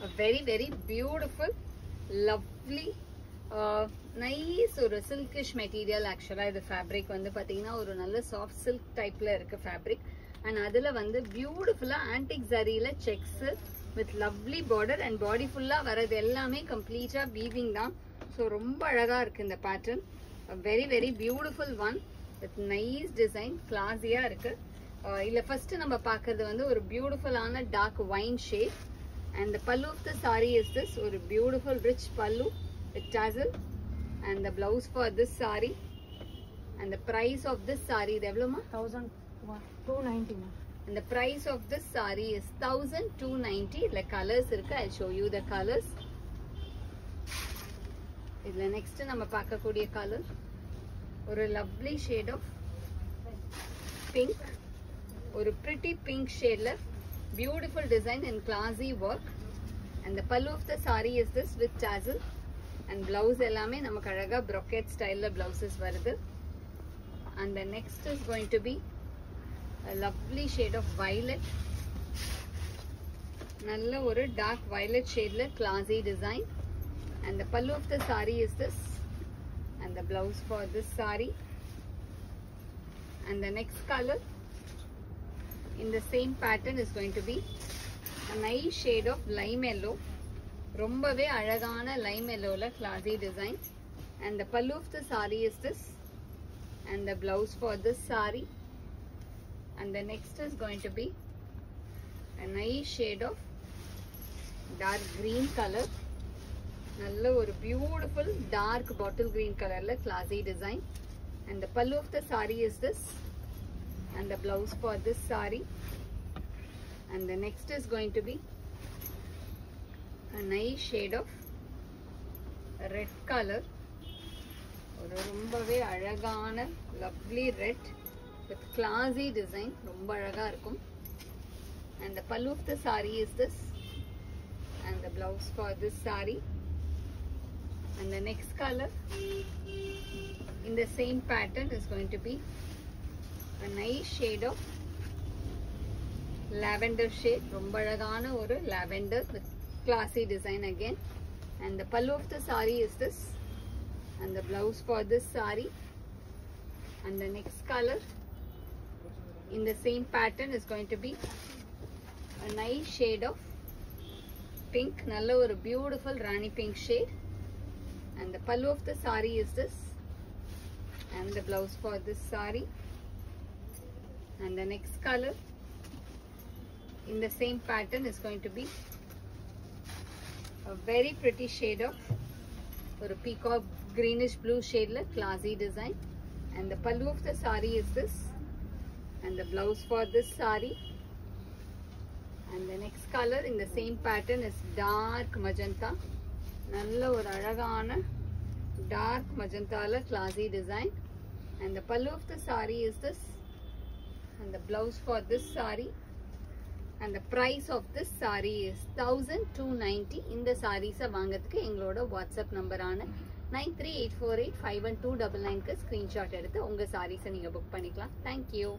A very beautiful, lovely, nice ஒரு silkish material. Actually இது fabric வந்து பாத்தீங்கன்னா ஒரு நல்ல soft silk typeல இருக்கு fabric. And அதுல வந்து beautifully antique zariல checks with lovely border and body full-ஆ வரது எல்லாமே complete-ஆ weaving தான். So ரொம்ப அழகா இருக்கு இந்த pattern. A very beautiful one with nice design, classy-ஆ இருக்கு. இல்ல first நம்ம பார்க்கிறது வந்து ஒரு beautiful-ஆன dark wine shade. And the pallu of the saree is this, or a beautiful rich pallu with tassel. And the blouse for this saree. And the price of this saree, devloma? 1,290. And the price of this saree is 1,290. The colors irukku, I'll show you the colors. Idla next nama paakakodiya color, or a lovely shade of pink, or a pretty pink shade la. Beautiful design and classy work. And the pallu of the saree is this with tassel. And blouse ellame namakku alaga brocade style la blouses varudhu. And the next is going to be a lovely shade of violet. Nalla oru dark violet shade la classy design. And the pallu of the saree is this. And the blouse for this saree. And the next color in the same pattern is going to be a nice shade of lime yellow. Rombave alagana lime yellow la classy design. And the pallu of the saree is this. And the blouse for this saree. And the next is going to be a nice shade of dark green color. Nalla oru beautiful dark bottle green color la classy design. And the pallu of the saree is this. And the blouse for this saree. And the next is going to be a nice shade of red color. ஒரு ரொம்பவே அழகான lovely red with classy design. ரொம்ப அழகா இருக்கும். And the pallu of the saree is this. And the blouse for this saree. And the next color in the same pattern is going to be a nice shade of lavender shade. Romba alagana oru lavender with classy design again. And the pallu of the saree is this. And the blouse for this saree. And the next color in the same pattern is going to be a nice shade of pink. Nalla oru beautiful rani pink shade. And the pallu of the saree is this. And the blouse for this saree. And the next color in the same pattern is going to be a very pretty shade of or a peacock greenish blue shade la classy design. And the pallu of the saree is this. And the blouse for this saree. And the next color in the same pattern is dark magenta. Nalla or alagana dark magenta la classy design. And the pallu of the saree is this. And the blouse for this saree. And the price of this saree is 1,290. In the sarees vaangathukku engaloda WhatsApp number aana 9384851299 ku screenshot eduthu unga sarees neenga book panikalam. Thank you.